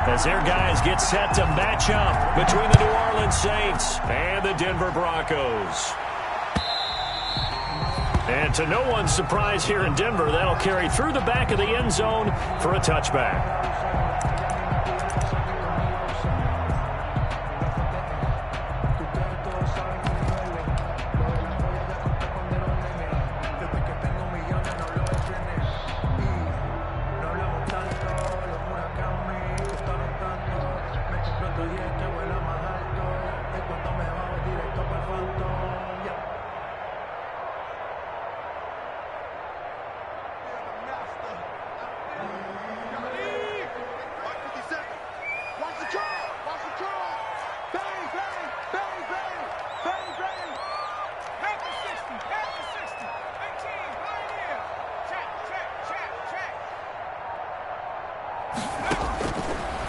as their guys get set to match up between the New Orleans Saints and the Denver Broncos. And to no one's surprise here in Denver, that'll carry through the back of the end zone for a touchback.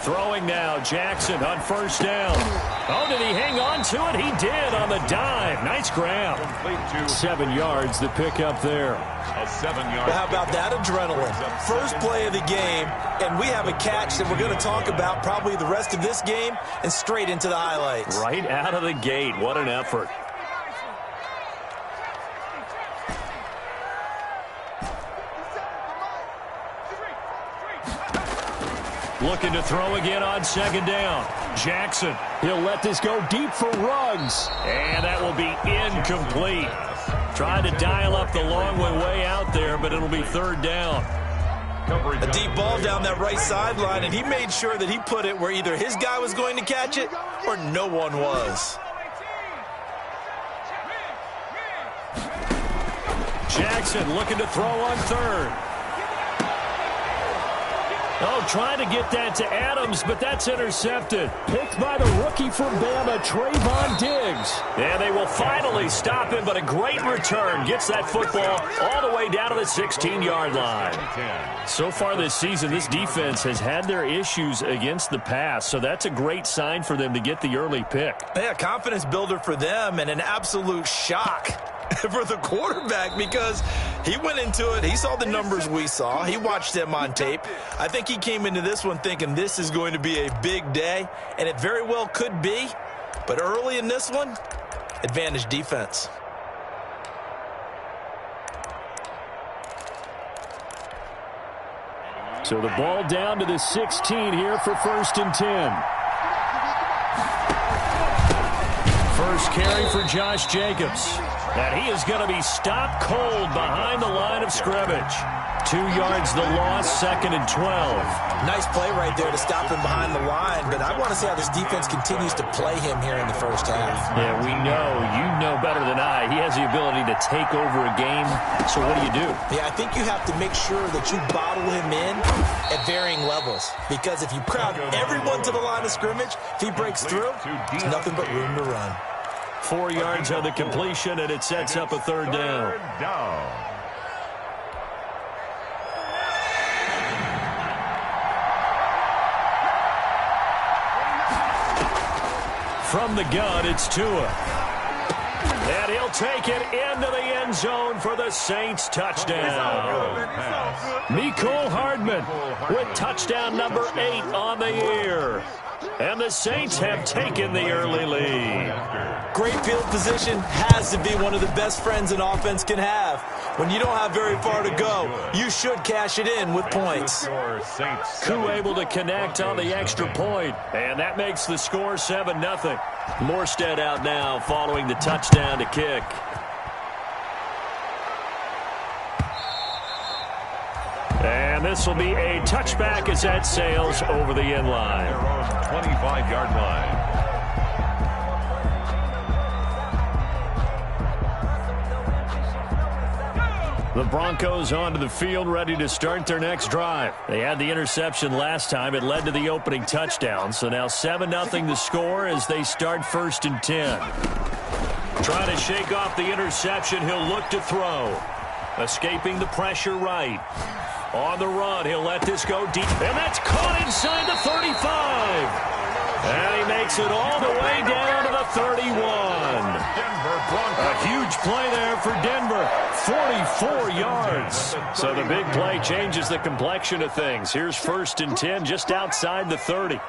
Throwing now, Jackson on first down. Oh, did he hang on to it? He did on the dive. Nice grab. 7 yards, the pick up there. A 7-yard. Well, how about that adrenaline? First play of the game, and we have a catch that we're going to talk about probably the rest of this game and straight into the highlights. Right out of the gate. What an effort. Looking to throw again on second down. Jackson, he'll let this go deep for Ruggs. And that will be incomplete. Trying to dial up the long way out there, but it'll be third down. A deep ball down that right sideline, and he made sure that he put it where either his guy was going to catch it or no one was. Jackson looking to throw on third. Oh, trying to get that to Adams, but that's intercepted. Picked by the rookie from Bama, Trayvon Diggs. And they will finally stop him, but a great return. Gets that football all the way down to the 16-yard line. So far this season, this defense has had their issues against the pass, so that's a great sign for them to get the early pick. Yeah, confidence builder for them and an absolute shock for the quarterback because he went into it. He saw the numbers we saw. He watched them on tape. I think he came into this one thinking this is going to be a big day, and it very well could be. But early in this one, advantage defense. So the ball down to the 16 here for 1st and 10. First carry for Josh Jacobs. And he is going to be stopped cold behind the line of scrimmage. 2 yards the loss, 2nd and 12. Nice play right there to stop him behind the line, but I want to see how this defense continues to play him here in the first half. Yeah, we know. You know better than I. He has the ability to take over a game. So what do? Yeah, I think you have to make sure that you bottle him in at varying levels, because if you crowd everyone to the line of scrimmage, if he breaks through, there's nothing but room to run. 4 yards on the completion, and it sets up a third down. From the gun, it's Tua. And he'll take it into the end zone for the Saints touchdown. Mecole Hardman with touchdown number 8 on the year. And the Saints have taken the early lead. Great field position has to be one of the best friends an offense can have. When you don't have very far to go, you should cash it in with points. Koo able to connect on the extra point, and that makes the score 7-0. Morstead out now following the touchdown to kick. And this will be a touchback as that sails over the end line. 25-yard line. The Broncos onto the field ready to start their next drive. They had the interception last time. It led to the opening touchdown. So now 7-0 the score as they start 1st and 10. Trying to shake off the interception. He'll look to throw. Escaping the pressure right. On the run, he'll let this go deep. And that's caught inside the 35. And he makes takes it all the way down to the 31. A huge play there for Denver. 44 yards. So the big play changes the complexion of things. Here's 1st and 10 just outside the 30.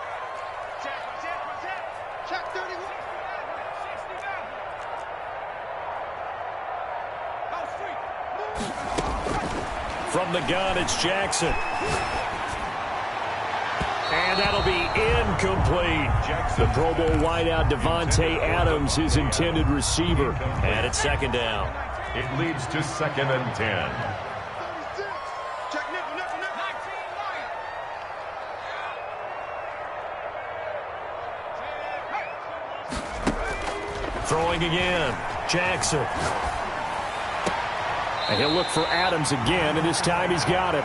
From the gun, it's Jackson. And that'll be incomplete. The Pro Bowl wideout Devontae Adams, his intended receiver. And it's 2nd down. It leads to 2nd and 10. Throwing again. Jackson. And he'll look for Adams again, and this time he's got him.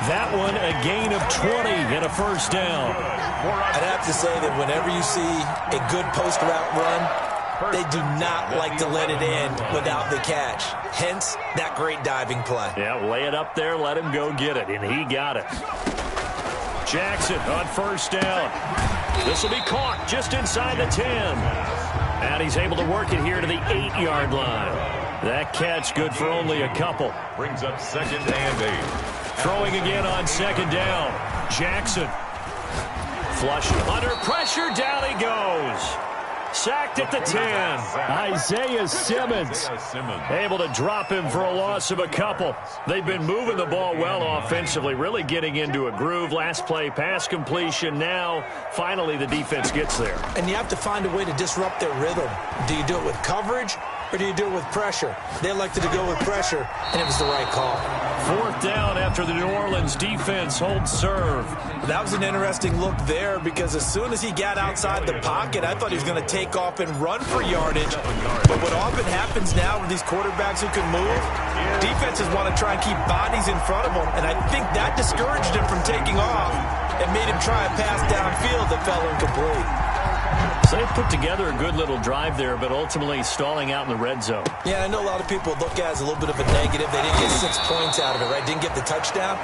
That one, a gain of 20 and a 1st down. I'd have to say that whenever you see a good post route run, they do not like to let it in without the catch. Hence, that great diving play. Yeah, lay it up there, let him go get it, and he got it. Jackson on 1st down. This will be caught just inside the 10. And he's able to work it here to the 8-yard line. That catch good for only a couple. Brings up 2nd and 8. Throwing again on 2nd down. Jackson. Flush under pressure. Down he goes. Sacked at the 10. Isaiah Simmons able to drop him for a loss of a couple. They've been moving the ball well offensively, really getting into a groove. Last play, pass completion. Now, finally, the defense gets there. And you have to find a way to disrupt their rhythm. Do you do it with coverage, or do you do it with pressure? They elected to go with pressure, and it was the right call. 4th down after the New Orleans defense holds serve. That was an interesting look there because as soon as he got outside the pocket, I thought he was going to take off and run for yardage. But what often happens now with these quarterbacks who can move, defenses want to try and keep bodies in front of them, and I think that discouraged him from taking off and made him try a pass downfield that fell incomplete. So they put together a good little drive there, but ultimately stalling out in the red zone. Yeah, I know a lot of people look at it as a little bit of a negative. They didn't get 6 points out of it, right? Didn't get the touchdown.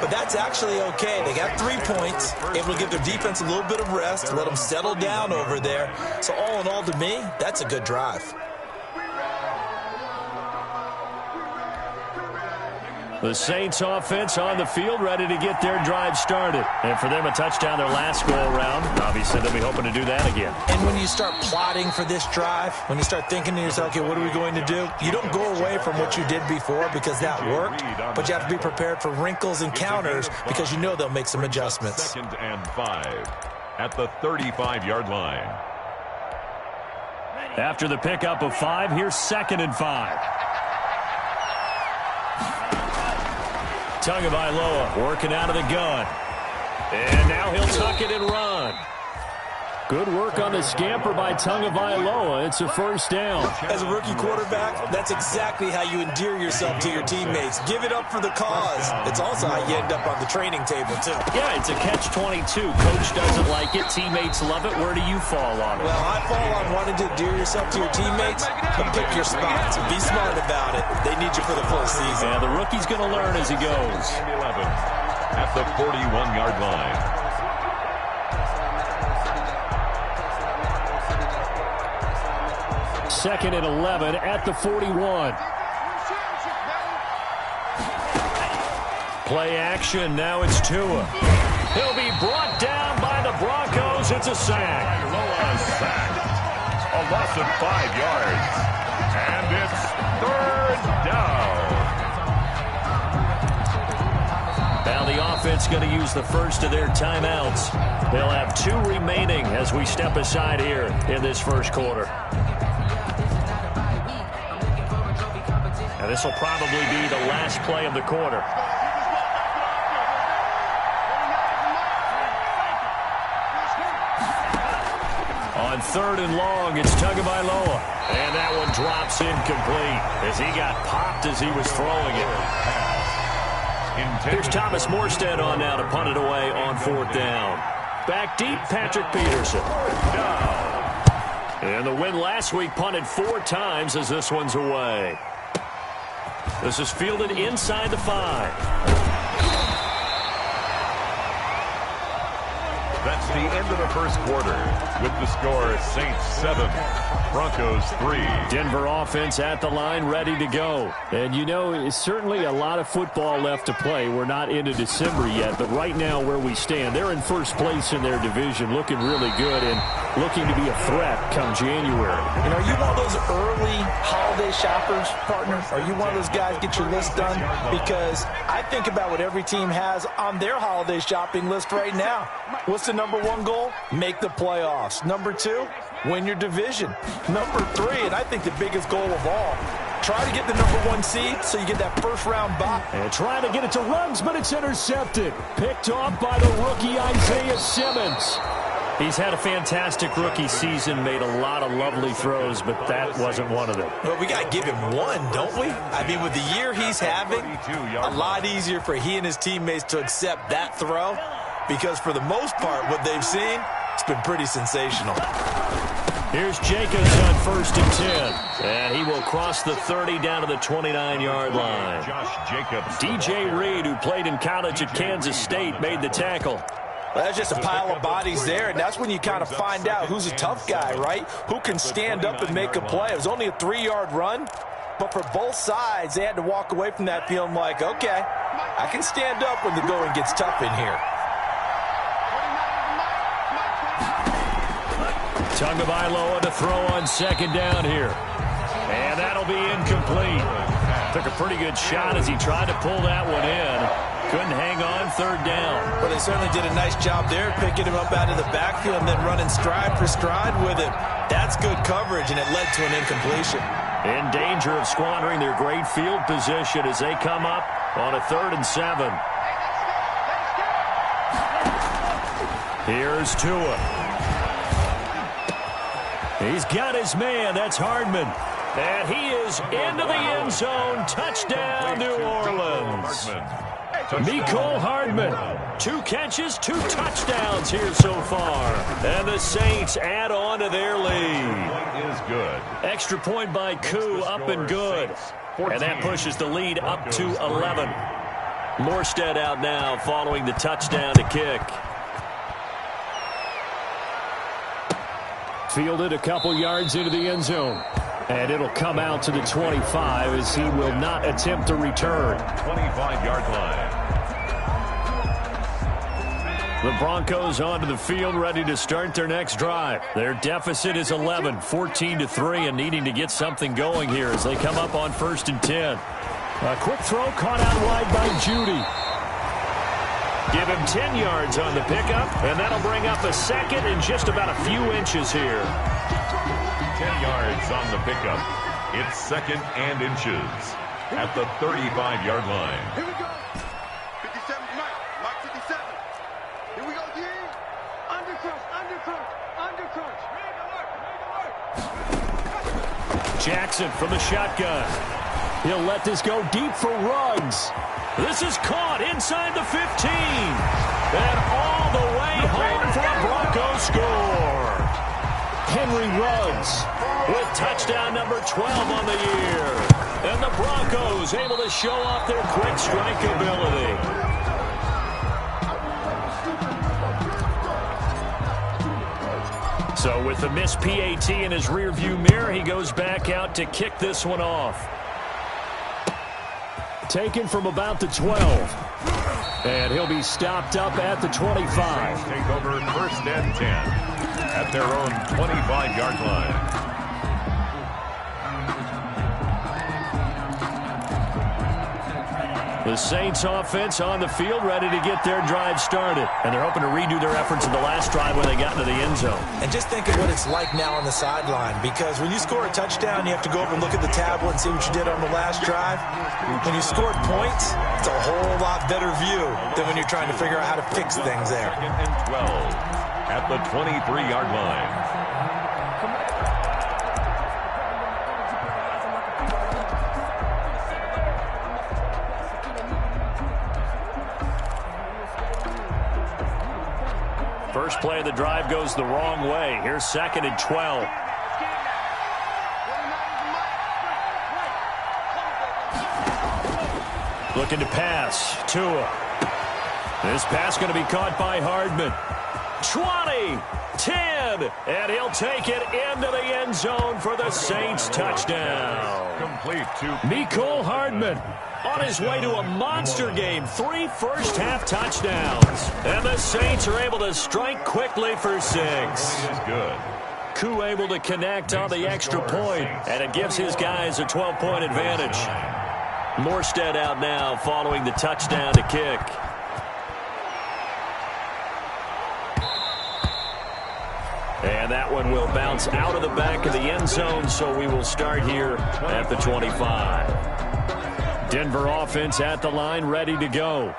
But that's actually okay. They got 3 points, able to give their defense a little bit of rest, let them settle down over there. So all in all, to me, that's a good drive. The Saints offense on the field, ready to get their drive started. And for them, a touchdown their last go-around. Obviously, they'll be hoping to do that again. And when you start plotting for this drive, when you start thinking to yourself, okay, what are we going to do? You don't go away from what you did before because that worked, but you have to be prepared for wrinkles and counters because you know they'll make some adjustments. 2nd and 5 at the 35-yard line. After the pickup of 5, here's 2nd and 5. Tagovailoa working out of the gun. And now he'll tuck it and run. Good work on the scamper by Tagovailoa. It's a 1st down. As a rookie quarterback, that's exactly how you endear yourself to your teammates. Give it up for the cause. It's also how you end up on the training table, too. Yeah, it's a catch-22. Coach doesn't like it. Teammates love it. Where do you fall on it? Well, I fall on wanting to endear yourself to your teammates, but pick your spots. Be smart about it. They need you for the full season. Yeah, the rookie's going to learn as he goes. 11 at the 41-yard line. 2nd and 11 at the 41. Play action. Now it's Tua. He'll be brought down by the Broncos. It's a sack. Loa sacked. A loss of 5 yards. And it's 3rd down. Now the offense going to use the first of their timeouts. They'll have 2 remaining as we step aside here in this first quarter. And this will probably be the last play of the quarter. On 3rd and long, it's Tagovailoa. And that one drops incomplete as he got popped as he was throwing it. Here's Thomas Morstead on now to punt it away on 4th down. Back deep, Patrick Peterson. And the win last week punted 4 times as this one's away. This is fielded inside the 5. That's the end of the first quarter. With the score, Saints 7, Broncos 3. Denver offense at the line, ready to go. And you know, it's certainly a lot of football left to play. We're not into December yet, but right now where we stand, they're in first place in their division, looking really good and looking to be a threat come January. You know, are you one of those early holiday shoppers, partner? Are you one of those guys get your list done? Because I think about what every team has on their holiday shopping list right now. What's the number one goal? Make the playoffs. Number two, win your division. Number three, and I think the biggest goal of all, try to get the number one seed so you get that first round bye. And trying to get it to Ruggs, but it's intercepted. Picked off by the rookie Isaiah Simmons. He's had a fantastic rookie season, made a lot of lovely throws, but that wasn't one of them. Well, we got to give him one, don't we? I mean, with the year he's having, a lot easier for he and his teammates to accept that throw because for the most part, what they've seen, it's been pretty sensational. Here's Jacobs on 1st and 10. And he will cross the 30 down to the 29-yard line. Josh Jacobs. DJ Reed, who played in college at Kansas State, made the tackle. Well, that's just a pile of bodies there, and that's when you kind of find out who's a tough guy, right? Who can stand up and make a play. It was only a 3-yard run, but for both sides, they had to walk away from that feeling like, okay, I can stand up when the going gets tough in here. Tagovailoa to throw on 2nd down here. And that'll be incomplete. Took a pretty good shot as he tried to pull that one in. Couldn't hang on 3rd down. Well, they certainly did a nice job there, picking him up out of the backfield and then running stride for stride with it. That's good coverage, and it led to an incompletion. In danger of squandering their great field position as they come up on a 3rd and 7. Here's Tua. He's got his man. That's Hardman. And he is into the end zone. Touchdown, New Orleans. Mecole Hardman, 2 catches, 2 touchdowns here so far. And the Saints add on to their lead. Is good. Extra point by Koo, up and good. And that pushes the lead up to 11. Morstead out now following the touchdown to kick. Fielded a couple yards into the end zone. And it'll come out to the 25 as he will not attempt to return. 25-yard line. The Broncos onto the field, ready to start their next drive. Their deficit is 11, 14-3, and needing to get something going here as they come up on 1st and 10. A quick throw caught out wide by Judy. Give him 10 yards on the pickup, and that'll bring up a 2nd and just about a few inches here. 10 yards on the pickup. It's 2nd and inches at the 35-yard line. Here we go. 57, Mark 57. Here we go, D. Undercrunch, undercrunch, undercrunch. Jackson from the shotgun. He'll let this go deep for Ruggs. This is caught inside the 15. And all the way home for a Broncos score. Henry Ruggs with touchdown number 12 on the year. And the Broncos able to show off their quick strike ability. So with the missed PAT in his rearview mirror, he goes back out to kick this one off. Taken from about the 12. And he'll be stopped up at the 25. Take over 1st and 10 at their own 25-yard line. The Saints offense on the field, ready to get their drive started. And they're hoping to redo their efforts in the last drive when they got into the end zone. And just think of what it's like now on the sideline, because when you score a touchdown, you have to go over and look at the tablet and see what you did on the last drive. When you scored points, it's a whole lot better view than when you're trying to figure out how to fix things there. 2nd and 12 at the 23-yard line. First play of the drive goes the wrong way. Here's 2nd and 12. Looking to pass. Tua. This pass going to be caught by Hardman. 20, 10, and he'll take it into the end zone for the Saints touchdown. Complete to Mecole Hardman on his way to a monster game. 3 first-half touchdowns. And the Saints are able to strike quickly for 6. is good. Koo able to connect on the extra point, and it gives his guys a 12-point advantage. Morstead out now following the touchdown to kick. And that one will bounce out of the back of the end zone, so we will start here at the 25. Denver offense at the line, ready to go.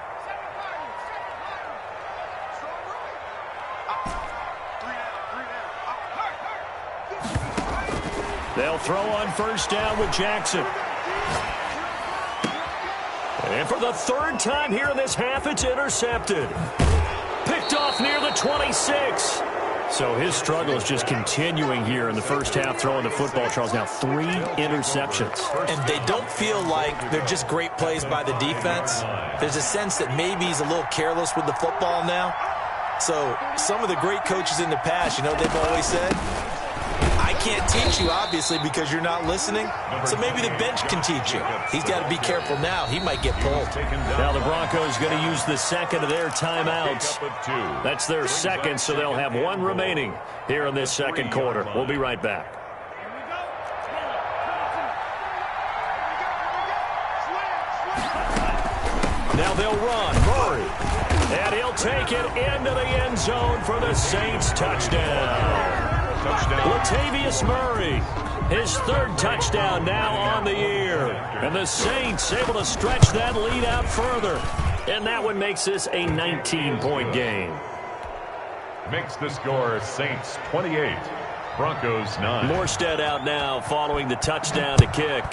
They'll throw on first down with Jackson. And for the 3rd time here in this half, it's intercepted. Picked off near the 26. So his struggle is just continuing here in the first half, throwing the football, Charles. Now 3 interceptions. And they don't feel like they're just great plays by the defense. There's a sense that maybe he's a little careless with the football now. So some of the great coaches in the past, you know, they've always said, I can't teach you, obviously, because you're not listening. So maybe the bench can teach you. He's got to be careful now. He might get pulled. Now the Broncos going to use the second of their timeouts. That's their second, so they'll have 1 remaining here in this second quarter. We'll be right back. Now they'll run. Murray. And he'll take it into the end zone for the Saints touchdown. Latavius Murray, his 3rd touchdown now on the year. And the Saints able to stretch that lead out further. And that one makes this a 19-point game. Makes the score Saints 28, Broncos 9. Morstead out now following the touchdown to kick.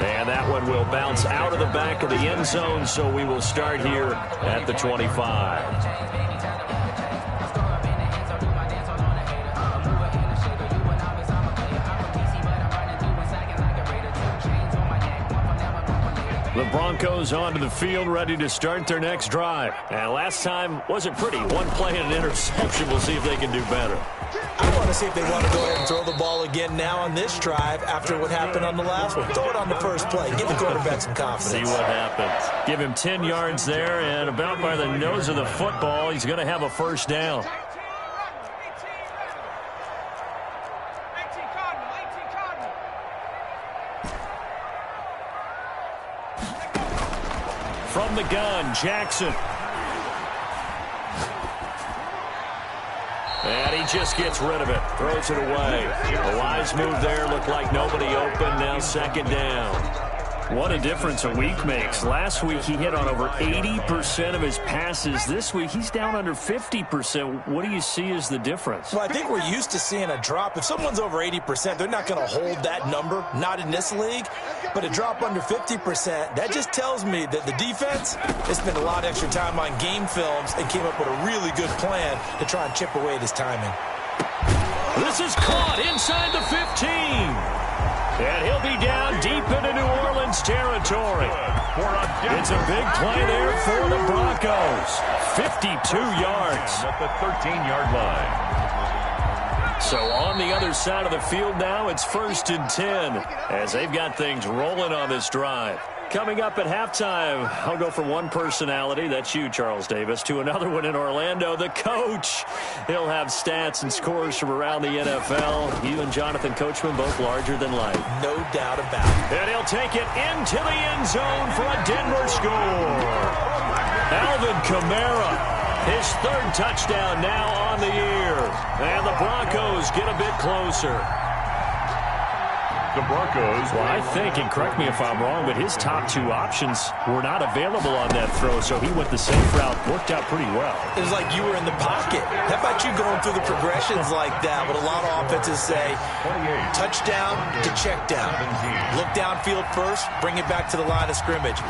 And that one will bounce out of the back of the end zone, so we will start here at the 25. The Broncos onto the field, ready to start their next drive. And last time wasn't pretty. 1 play and an interception. We'll see if they can do better. I want to see if they want to go ahead and throw the ball again now on this drive after what happened on the last one. Throw it on the first play. Give the quarterback some confidence. See what happens. Give him 10 yards there, and about by the nose of the football, he's going to have a first down. From the gun, Jackson. And he just gets rid of it. Throws it away. A wise move there. Looked like nobody open. Now 2nd down. What a difference a week makes. Last week he hit on over 80% of his passes. This week he's down under 50%. What do you see as the difference? Well, I think we're used to seeing a drop. If someone's over 80%, they're not going to hold that number. Not in this league. But a drop under 50%, that just tells me that the defense has spent a lot of extra time on game films and came up with a really good plan to try and chip away at his timing. This is caught inside the 15. And he'll be down deep into New Orleans territory. It's a big play there for the Broncos. 52 yards. At the 13-yard line. So on the other side of the field now, it's 1st and 10 as they've got things rolling on this drive. Coming up at halftime, I'll go from one personality, that's you, Charles Davis, to another one in Orlando, the coach. He'll have stats and scores from around the NFL. You and Jonathan Coachman both larger than life. No doubt about it. And he'll take it into the end zone for a Denver score. Alvin Kamara, his 3rd touchdown now on the year. And the Broncos get a bit closer. The Broncos. Well, I think, and correct me if I'm wrong, but his top 2 options were not available on that throw, so he went the safe route. Worked out pretty well. It was like you were in the pocket. How about you going through the progressions like that? What a lot of offenses say, touchdown to check down. Look downfield first, bring it back to the line of scrimmage.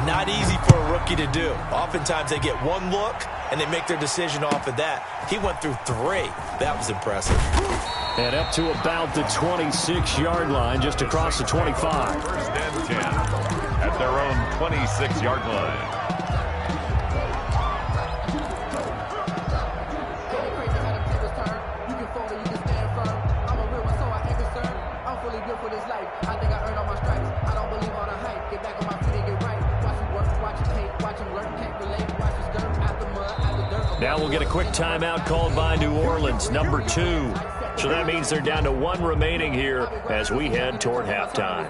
Not easy for a rookie to do. Oftentimes they get 1 look, and they make their decision off of that. He went through 3. That was impressive. And up to about the 26-yard line, just across the 25. 1st and 10 at their own 26-yard line. Now we'll get a quick timeout called by New Orleans, number 2. So that means they're down to 1 remaining here as we head toward halftime.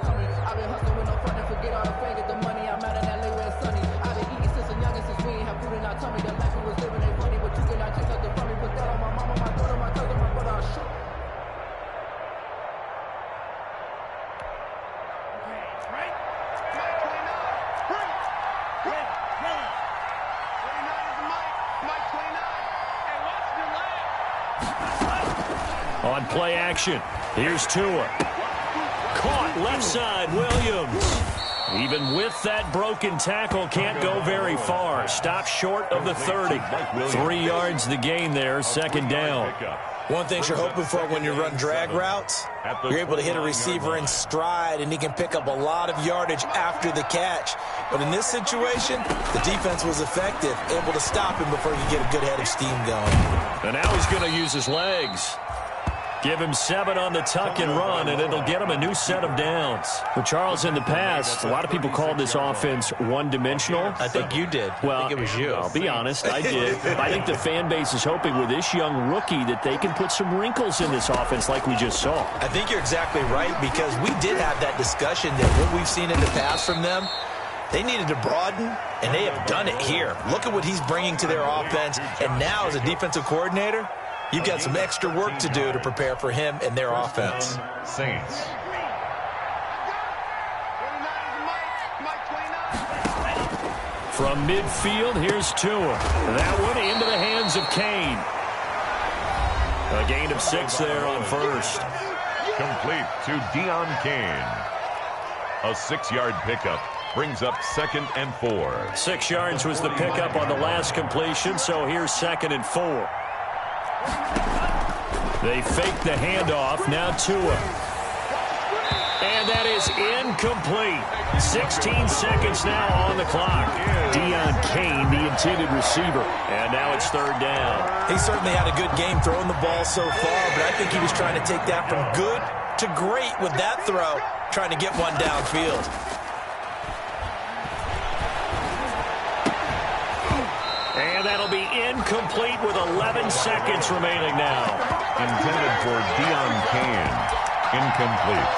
On play action, here's Tua. Caught left side, Williams. Even with that broken tackle, can't go very far. Stop short of the 30. 3 yards the gain there, second down. One thing you're hoping for when you run drag routes, you're able to hit a receiver in stride, and he can pick up a lot of yardage after the catch. But in this situation, the defense was effective, able to stop him before he could get a good head of steam going. And now he's going to use his legs. Give him 7 on the tuck and run, and it'll get him a new set of downs. Well, Charles, in the past, a lot of people called this offense one-dimensional. I think you did. Well, I think it was you. I'll be honest, I did. I think the fan base is hoping with this young rookie that they can put some wrinkles in this offense like we just saw. I think you're exactly right, because we did have that discussion that what we've seen in the past from them, they needed to broaden, and they have done it here. Look at what he's bringing to their offense, and now as a defensive coordinator, you've got some extra work to do to prepare for him and their offense. Saints. From midfield, here's Tua. That one into the hands of Kane. A gain of 6 there on first. Complete to Deion Kane. A 6-yard pickup brings up 2nd and 4. 6 yards was the pickup on the last completion, so here's 2nd and 4. They fake the handoff. Now Tua. And that is incomplete. 16 seconds now on the clock. Deion Kane, the intended receiver. And now it's 3rd down. He certainly had a good game throwing the ball so far, but I think he was trying to take that from good to great with that throw, trying to get one downfield. And that'll be incomplete with 11 seconds remaining now. Intended for Deion Kane. Incomplete.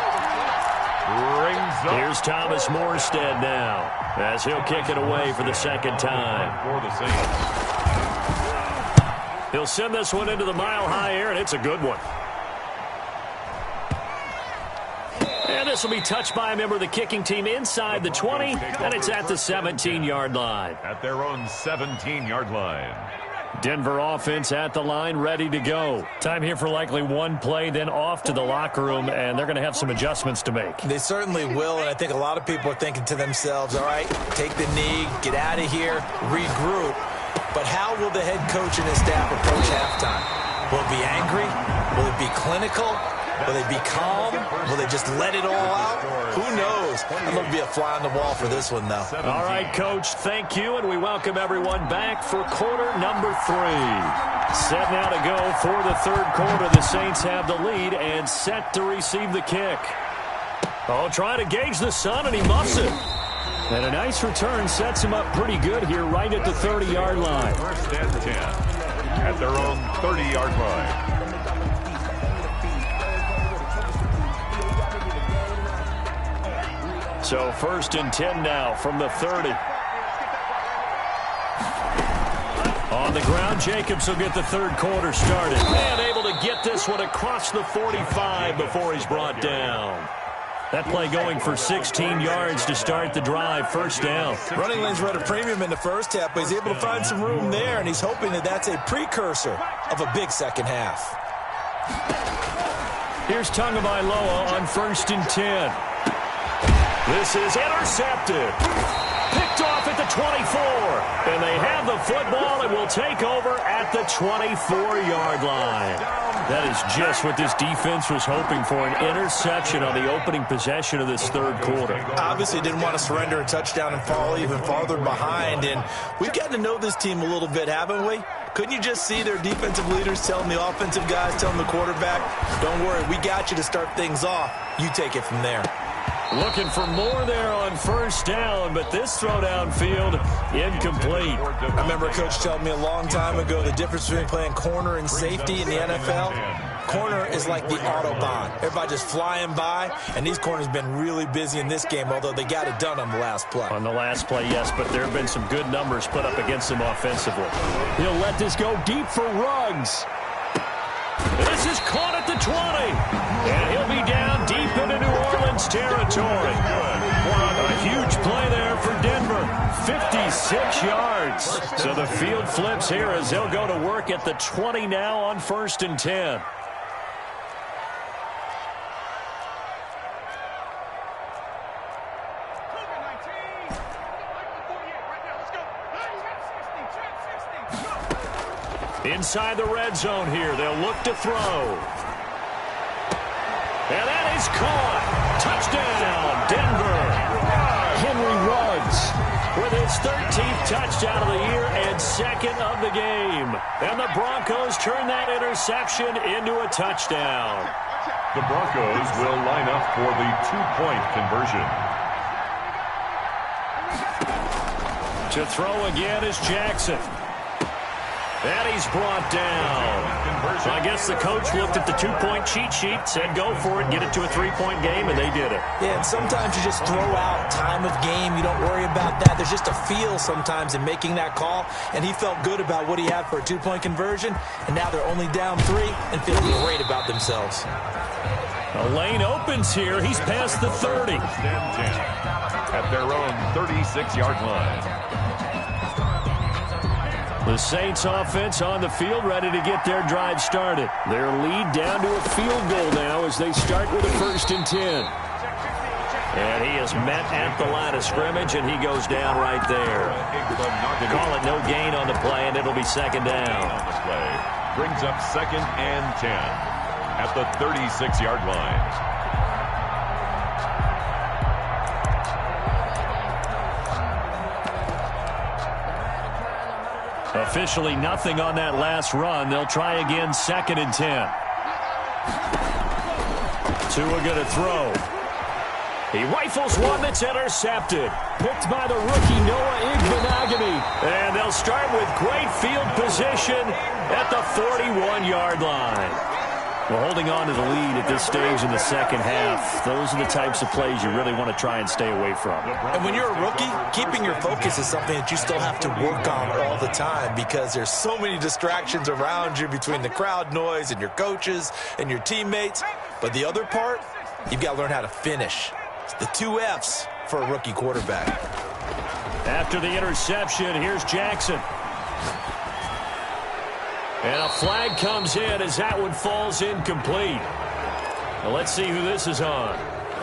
Here's Thomas Morstead now, as he'll kick it away for the 2nd time. For the Saints. He'll send this one into the mile-high air, and it's a good one. And this will be touched by a member of the kicking team inside the 20, and it's at the 17-yard line. At their own 17-yard line. Denver offense at the line, ready to go. Time here for likely one play, then off to the locker room, and they're going to have some adjustments to make. They certainly will, and I think a lot of people are thinking to themselves, all right, take the knee, get out of here, regroup. But how will the head coach and his staff approach halftime? Will it be angry? Will it be clinical? Will they be calm? Will they just let it all out? Who knows? I'm going to be a fly on the wall for this one, though. All right, Coach, thank you, and we welcome everyone back for quarter number 3. Set now to go for the 3rd quarter. The Saints have the lead and set to receive the kick. Oh, trying to gauge the sun, and he muffs it. And a nice return sets him up pretty good here right at the 30-yard line. 1st and 10 at their own 30-yard line. So 1st and 10 now from the 30. On the ground, Jacobs will get the 3rd quarter started. And able to get this one across the 45 before he's brought down. That play going for 16 yards to start the drive. 1st down. Running lanes were at a premium in the first half, but he's able to find some room there, and he's hoping that that's a precursor of a big second half. Here's Tagovailoa on 1st and 10. This is intercepted. Picked off at the 24. And they have the football and will take over at the 24-yard line. That is just what this defense was hoping for, an interception on the opening possession of this 3rd quarter. Obviously didn't want to surrender a touchdown and fall even farther behind. And we've gotten to know this team a little bit, haven't we? Couldn't you just see their defensive leaders telling the offensive guys, telling the quarterback, don't worry, we got you to start things off. You take it from there. Looking for more there on first down, but this throw downfield incomplete. I remember Coach telling me a long time ago the difference between playing corner and safety in the NFL. Corner is like the Autobahn. Everybody just flying by, and these corners have been really busy in this game, although they got it done on the last play. On the last play, yes, but there have been some good numbers put up against him offensively. He'll let this go deep for Ruggs. This is caught at the 20. And he'll be down deep into New Orleans territory. A huge play there for Denver. 56 yards. So the field flips here as they'll go to work at the 20 now on 1st and 10. Inside the red zone here. They'll look to throw. And that is caught. Touchdown, Denver. Henry Ruggs with his 13th touchdown of the year and 2nd of the game. And the Broncos turn that interception into a touchdown. The Broncos will line up for the 2-point conversion. To throw again is Jackson. And he's brought down. I guess the coach looked at the 2-point cheat sheet, said go for it, get it to a 3-point game, and they did it. Yeah, and sometimes you just throw out time of game. You don't worry about that. There's just a feel sometimes in making that call, and he felt good about what he had for a 2-point conversion, and now they're only down 3 and feeling great about themselves. A lane opens here. He's past the 30. At their own 36-yard line. The Saints offense on the field, ready to get their drive started. Their lead down to a field goal now as they start with a 1st and 10. And he is met at the line of scrimmage, and he goes down right there. Call it no gain on the play, and it'll be 2nd down. Brings up 2nd and 10 at the 36-yard line. Officially nothing on that last run. They'll try again, 2nd and 10. Tua going to throw. He rifles one that's intercepted. Picked by the rookie Noah Igbenogany. And they'll start with great field position at the 41-yard line. Well, holding on to the lead at this stage in the second half, those are the types of plays you really want to try and stay away from. And when you're a rookie, keeping your focus is something that you still have to work on all the time because there's so many distractions around you between the crowd noise and your coaches and your teammates. But the other part, you've got to learn how to finish. It's the 2 F's for a rookie quarterback. After the interception, here's Jackson. And a flag comes in as that one falls incomplete. Now let's see who this is on.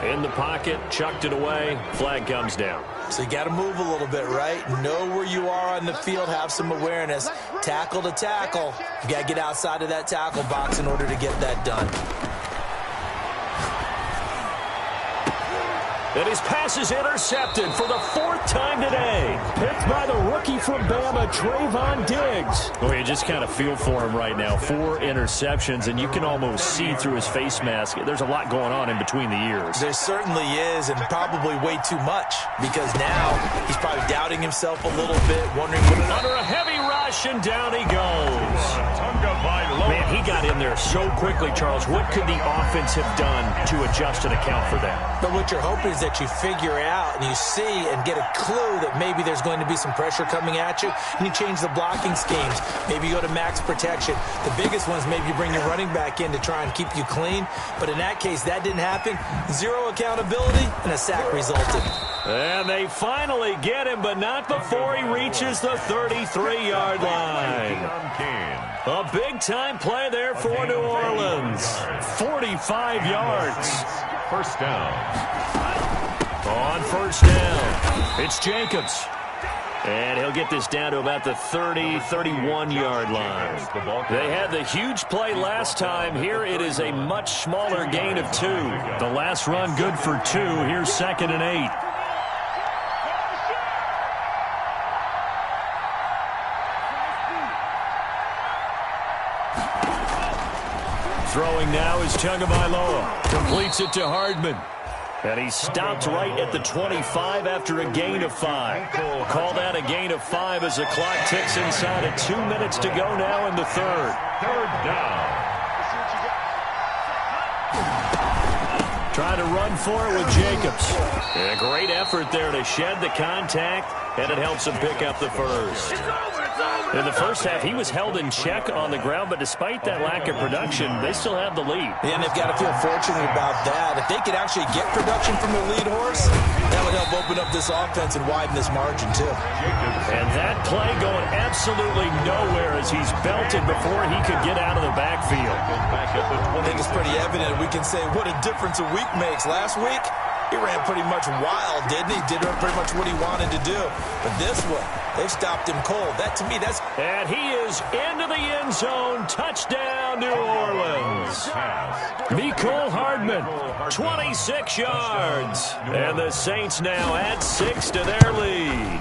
In the pocket, chucked it away, flag comes down. So you got to move a little bit, right? Know where you are on the field, have some awareness. Tackle to tackle. You got to get outside of that tackle box in order to get that done. And his pass is intercepted for the 4th time today. Picked by the rookie from Bama, Trayvon Diggs. Well, you just kind of feel for him right now. 4 interceptions, and you can almost see through his face mask. There's a lot going on in between the ears. There certainly is, and probably way too much, because now he's probably doubting himself a little bit, wondering what... Under a heavy rush, and down he goes. Man, he got in there so quickly, Charles. What could the offense have done to adjust and account for that? But what you're hoping is that you figure out and you see and get a clue that maybe there's going to be some pressure coming at you, and you change the blocking schemes. Maybe you go to max protection. The biggest one is maybe you bring your running back in to try and keep you clean. But in that case, that didn't happen. 0 accountability, and a sack resulted. And they finally get him, but not before he reaches the 33-yard line. A big-time play there for New Orleans. 45 yards. 1st down. On 1st down, it's Jacobs. And he'll get this down to about the 31-yard line. They had the huge play last time. Here it is a much smaller gain of 2. The last run good for 2. Here's 2nd and 8. Throwing now is Tagovailoa. Completes it to Hardman. And he stopped right at the 25 after a gain of 5. Call that a gain of 5 as the clock ticks inside of 2 minutes to go now in the third. Third down. Trying to run for it with Jacobs. And a great effort there to shed the contact, and it helps him pick up the first. In the first half, he was held in check on the ground, but despite that lack of production, they still have the lead. And they've got to feel fortunate about that. If they could actually get production from their lead horse, that would help open up this offense and widen this margin, too. And that play going absolutely nowhere as he's belted before he could get out of the backfield. I think it's pretty evident. We can say what a difference a week makes. Last week, he ran pretty much wild, didn't he? Did pretty much what he wanted to do. But this one, they've stopped him cold. That, to me, that's... And he is into the end zone. Touchdown, New Orleans. Mecole Hardman, 26 yards. And the Saints now add 6 to their lead.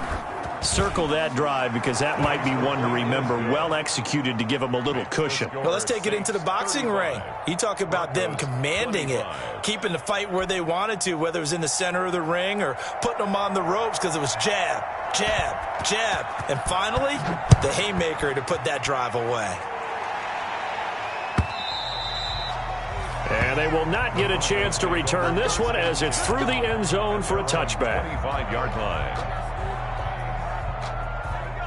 Circle that drive because that might be one to remember. Well executed to give them a little cushion. Well, let's take it into the boxing ring. You talk about them commanding it, keeping the fight where they wanted to, whether it was in the center of the ring or putting them on the ropes because it was jab, jab, jab. And finally, the haymaker to put that drive away. And they will not get a chance to return this one as it's through the end zone for a touchback. 25-yard line.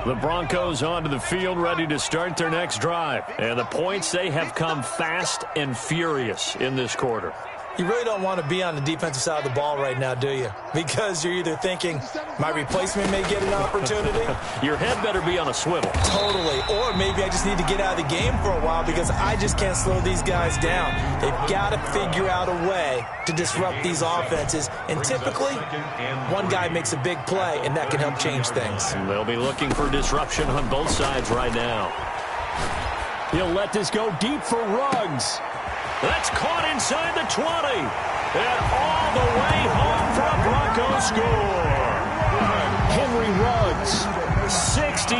The Broncos onto the field ready to start their next drive. And the points, they have come fast and furious in this quarter. You really don't want to be on the defensive side of the ball right now, do you? Because you're either thinking, my replacement may get an opportunity. Your head better be on a swivel. Totally. Or maybe I just need to get out of the game for a while because I just can't slow these guys down. They've got to figure out a way to disrupt these offenses. And typically, one guy makes a big play, and that can help change things. They'll be looking for disruption on both sides right now. He'll let this go deep for Ruggs. That's caught inside the 20. And all the way home for a Broncos score. Henry Ruggs, 68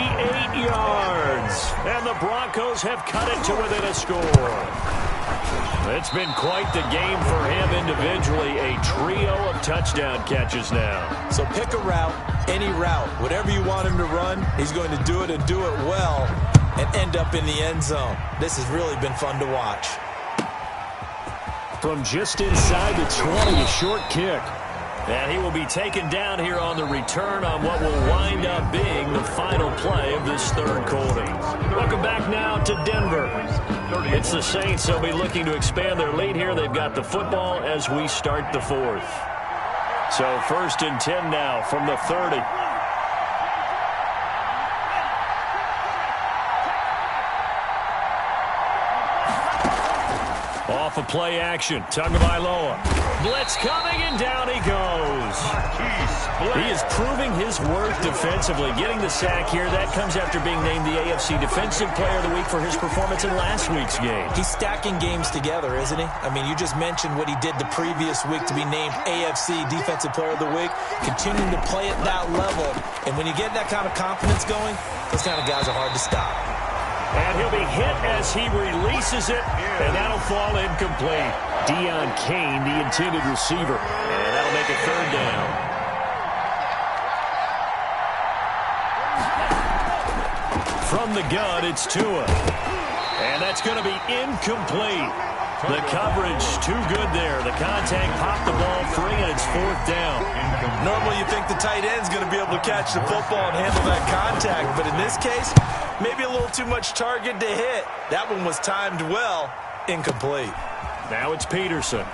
yards. And the Broncos have cut it to within a score. It's been quite the game for him individually. A trio of touchdown catches now. So pick a route, any route. Whatever you want him to run, he's going to do it and do it well and end up in the end zone. This has really been fun to watch. From just inside the 20, a short kick. And he will be taken down here on the return on what will wind up being the final play of this third quarter. Welcome back now to Denver. It's the Saints. They'll be looking to expand their lead here. They've got the football as we start the fourth. So 1st and 10 now from the 30. Off of play action. Tagovailoa. Blitz coming, and down he goes. He is proving his worth defensively. Getting the sack here, that comes after being named the AFC Defensive Player of the Week for his performance in last week's game. He's stacking games together, isn't he? I mean, you just mentioned what he did the previous week to be named AFC Defensive Player of the Week. Continuing to play at that level. And when you get that kind of confidence going, those kind of guys are hard to stop. And he'll be hit as he releases it, and that'll fall incomplete. Deion Kane, the intended receiver, and that'll make it 3rd down. From the gun, it's Tua. And that's going to be incomplete. The coverage too good there. The contact popped the ball free, and it's 4th down. Normally you think the tight end's going to be able to catch the football and handle that contact, but in this case, maybe a little too much target to hit. That one was timed well. Incomplete. Now it's Peterson.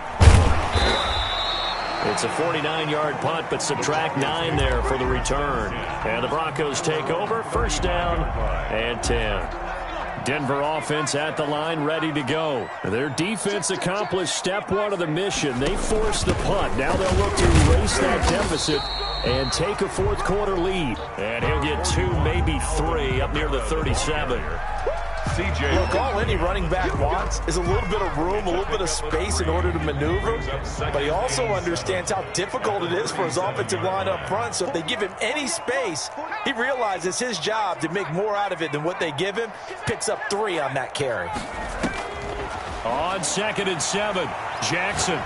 It's a 49-yard punt, but subtract 9 there for the return. And the Broncos take over. 1st down and 10. Denver offense at the line, ready to go. Their defense accomplished step 1 of the mission. They forced the punt. Now they'll look to erase that deficit and take a 4th quarter lead. And he'll get 2, maybe 3, up near the 37. Look, all any running back wants is a little bit of room, a little bit of space in order to maneuver. But he also understands how difficult it is for his offensive line up front. So if they give him any space, he realizes his job to make more out of it than what they give him. Picks up 3 on that carry. On 2nd and 7, Jackson.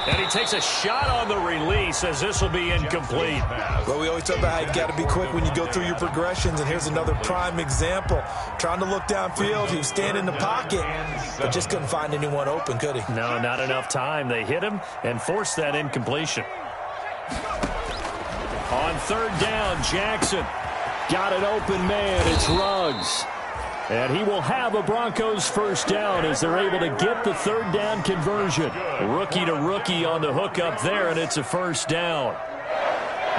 And he takes a shot on the release as this will be incomplete. Well, we always talk about how you've got to be quick when you go through your progressions, and here's another prime example. Trying to look downfield, he was standing in the pocket, but just couldn't find anyone open, could he? No, not enough time. They hit him and forced that incompletion. On third down, Jackson. Got an open man. It's Ruggs. And he will have a Broncos first down as they're able to get the third down conversion. Rookie to rookie on the hook up there, and it's a first down.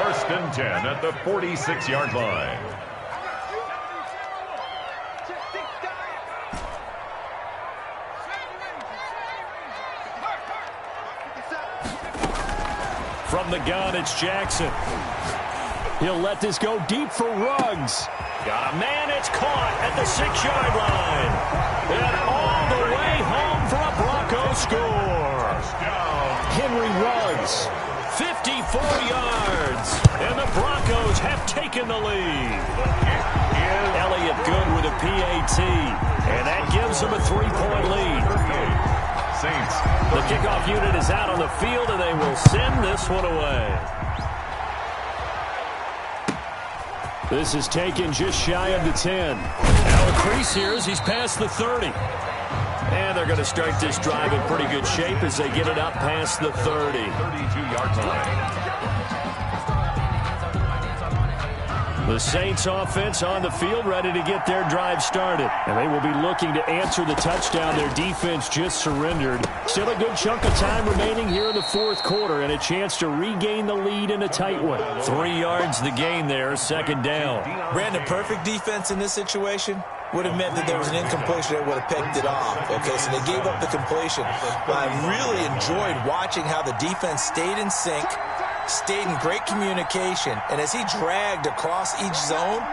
First and 10 at the 46-yard line. From the gun, it's Jackson. He'll let this go deep for Ruggs. Got a man, it's caught at the 6-yard line. And all the way home for a Broncos score. Henry Ruggs, 54 yards. And the Broncos have taken the lead. Elliott good with a PAT. And that gives them a 3-point lead. Saints. The kickoff unit is out on the field, and they will send this one away. This is taken just shy of the 10. Now a crease here as he's past the 30. And they're going to start this drive in pretty good shape as they get it up past the 30. 32-yard line. The Saints offense on the field ready to get their drive started. And they will be looking to answer the touchdown their defense just surrendered. Still a good chunk of time remaining here in the fourth quarter and a chance to regain the lead in a tight one. 3 yards the gain there, second down. Brandon, perfect defense in this situation would have meant that there was an incompletion that would have picked it off. Okay, so they gave up the completion. But I really enjoyed watching how the defense stayed in sync, stayed in great communication, and as he dragged across each zone,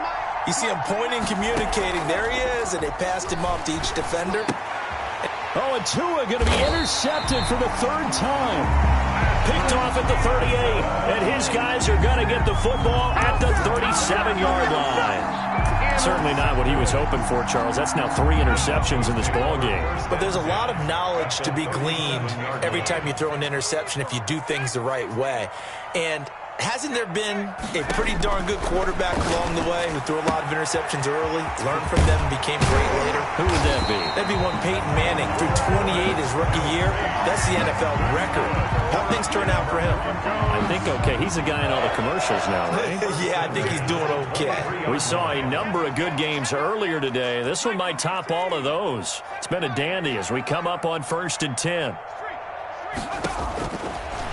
you see him pointing, communicating. There he is, and they passed him off to each defender. Oh, and Tua going to be intercepted for the third time. Picked off at the 38, and his guys are going to get the football at the 37-yard line. Certainly not what he was hoping for, Charles. That's now 3 interceptions in this ball game. But there's a lot of knowledge to be gleaned every time you throw an interception if you do things the right way. And hasn't there been a pretty darn good quarterback along the way who threw a lot of interceptions early, learned from them, and became great later? Who would that be? That'd be one Peyton Manning. Threw 28 his rookie year. That's the NFL record. How things turn out for him? I think okay. He's a guy in all the commercials now, right? Yeah, I think he's doing okay. We saw a number of good games earlier today. This one might top all of those. It's been a dandy as we come up on 1st and 10.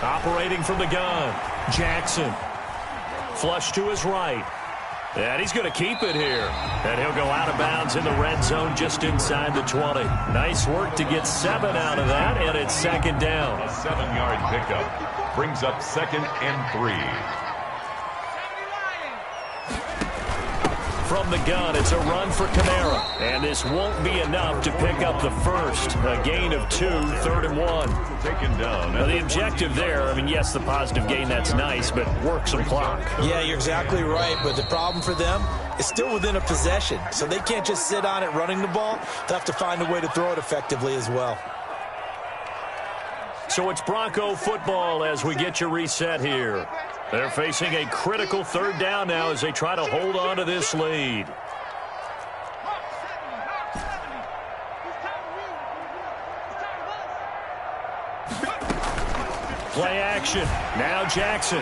Operating from the gun, Jackson. Flush to his right. And he's going to keep it here. And he'll go out of bounds in the red zone just inside the 20. Nice work to get 7 out of that, and it's second down. A 7-yard pickup brings up 2nd and 3. From the gun, it's a run for Kamara. And this won't be enough to pick up the first. A gain of 2, 3rd and 1. Taken down. Now, the objective there, I mean, yes, the positive gain, that's nice, but work some clock. Yeah, you're exactly right. But the problem for them is still within a possession. So they can't just sit on it running the ball. They'll have to find a way to throw it effectively as well. So it's Bronco football as we get you reset here. They're facing a critical third down now as they try to hold on to this lead. Play action. Now Jackson.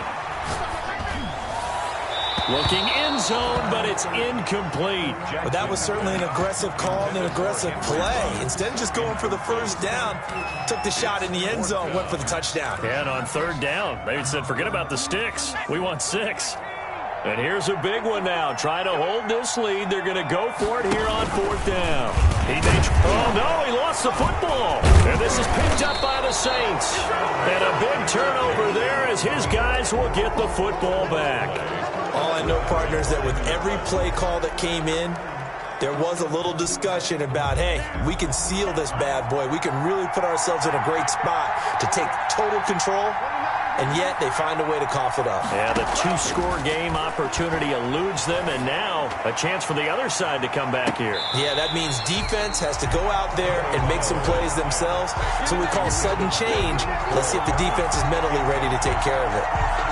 Looking end zone, but it's incomplete. But that was certainly an aggressive call and an aggressive play. Instead of just going for the first down, took the shot in the end zone, went for the touchdown. And on third down, they said, forget about the sticks. We want 6. And here's a big one now. Trying to hold this lead. They're going to go for it here on 4th down. Oh, no, he lost the football. And this is picked up by the Saints. And a big turnover there as his guys will get the football back. All I know, partner, is that with every play call that came in, there was a little discussion about, hey, we can seal this bad boy. We can really put ourselves in a great spot to take total control and yet they find a way to cough it up. Yeah, the two-score game opportunity eludes them, and now a chance for the other side to come back here. Yeah, that means defense has to go out there and make some plays themselves. So we call sudden change. Let's see if the defense is mentally ready to take care of it.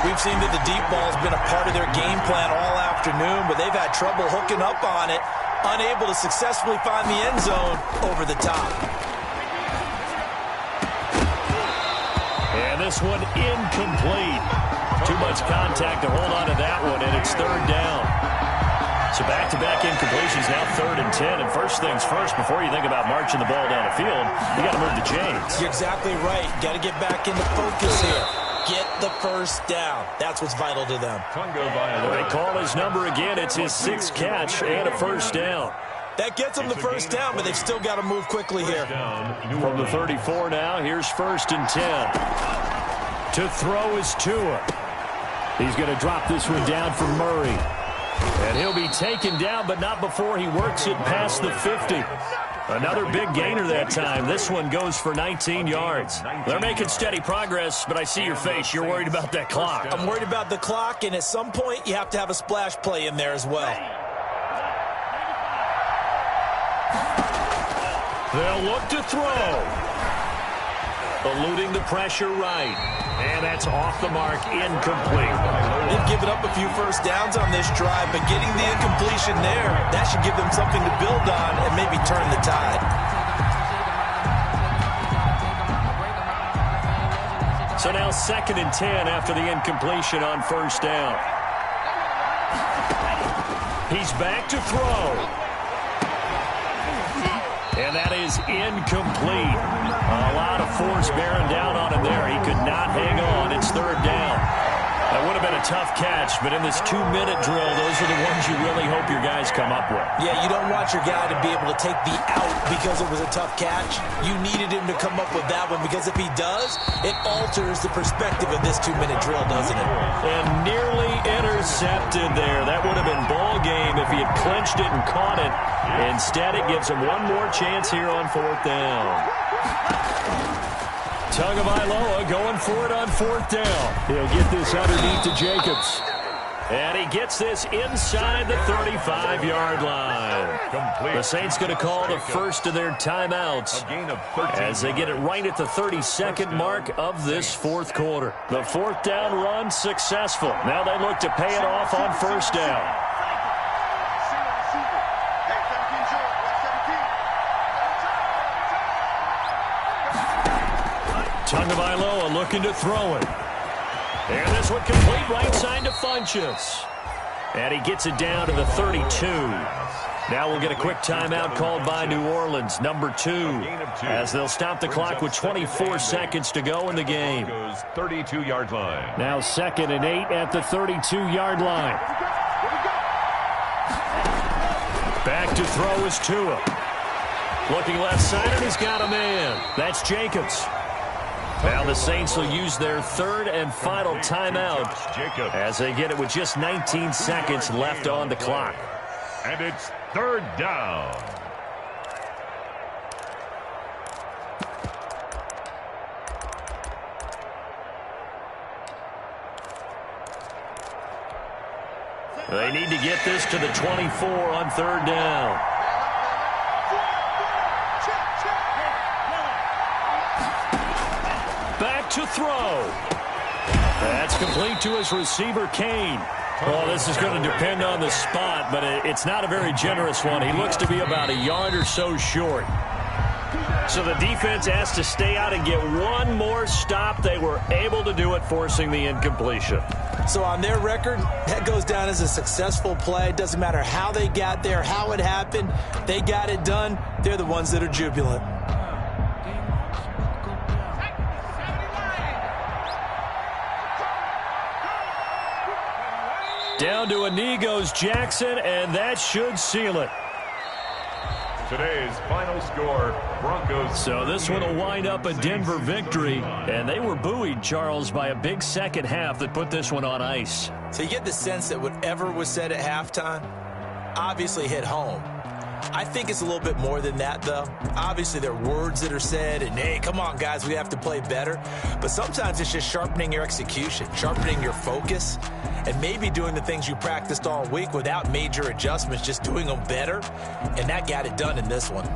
We've seen that the deep ball's been a part of their game plan all afternoon, but they've had trouble hooking up on it, unable to successfully find the end zone over the top. And this one incomplete. Too much contact to hold on to that one, and it's third down. So back-to-back incompletions, now 3rd and 10. And first things first, before you think about marching the ball down the field, you got to move the chains. You're exactly right. Got to get back into focus here. Get the first down. That's what's vital to them. They call his number again. It's his 6th catch and a first down. That gets them the first down, but they've still got to move quickly here. From the 34 now, here's 1st and 10. To throw is Tua. He's going to drop this one down for Murray. And he'll be taken down, but not before he works it past the 50. Another big gainer that time. This one goes for 19 yards. They're making steady progress, but I see your face. You're worried about that clock. I'm worried about the clock, and at some point, you have to have a splash play in there as well. They'll look to throw. Eluding the pressure right. And that's off the mark, incomplete. They've given up a few first downs on this drive, but getting the incompletion there, that should give them something to build on and maybe turn the tide. So now 2nd and 10 after the incompletion on first down. He's back to throw. And that is incomplete. A lot of force bearing down on him there. He could not hang on. It's 3rd down. That would have been a tough catch, but in this 2-minute drill, those are the ones you really hope your guys come up with. Yeah, you don't want your guy to be able to take the out because it was a tough catch. You needed him to come up with that one, because if he does, it alters the perspective of this 2-minute drill, doesn't it? And nearly intercepted there. That would have been ball game if he had clinched it and caught it. Instead, it gives him one more chance here on 4th down. Tagovailoa going for it on 4th down. He'll get this underneath to Jacobs. And he gets this inside the 35-yard line. The Saints going to call the first of their timeouts as they get it right at the 32nd mark of this 4th quarter. The 4th down run successful. Now they look to pay it off on 1st down. Tagovailoa looking to throw it. And this one complete right side to Funchess. And he gets it down to the 32. Now we'll get a quick timeout called by New Orleans, number 2, as they'll stop the clock with 24 seconds to go in the game. 32-yard line. Now 2nd and 8 at the 32-yard line. Back to throw is Tua. Looking left side, and he's got a man. That's Jacobs. Now the Saints will use their 3rd and final timeout as they get it with just 19 seconds left on the clock. And it's 3rd down. They need to get this to the 24 on 3rd down. Back to throw. That's complete to his receiver, Kane. Well, this is going to depend on the spot, but it's not a very generous one. He looks to be about a yard or so short. So the defense has to stay out and get one more stop. They were able to do it, forcing the incompletion. So on their record, that goes down as a successful play. Doesn't matter how they got there, how it happened. They got it done. They're the ones that are jubilant. Down to a knee goes Jackson, and that should seal it. Today's final score, Broncos. So this one will wind up a Denver victory, and they were buoyed, Charles, by a big second half that put this one on ice. So you get the sense that whatever was said at halftime obviously hit home. I think it's a little bit more than that, though. Obviously, there are words that are said, and, hey, come on, guys, we have to play better. But sometimes it's just sharpening your execution, sharpening your focus, and maybe doing the things you practiced all week without major adjustments, just doing them better. And that got it done in this one.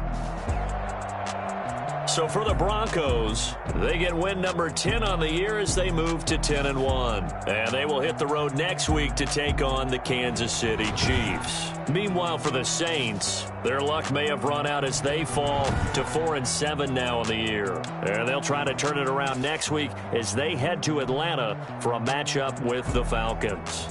So for the Broncos, they get win number 10 on the year as they move to 10-1. And they will hit the road next week to take on the Kansas City Chiefs. Meanwhile, for the Saints, their luck may have run out as they fall to 4-7 now in the year. And they'll try to turn it around next week as they head to Atlanta for a matchup with the Falcons.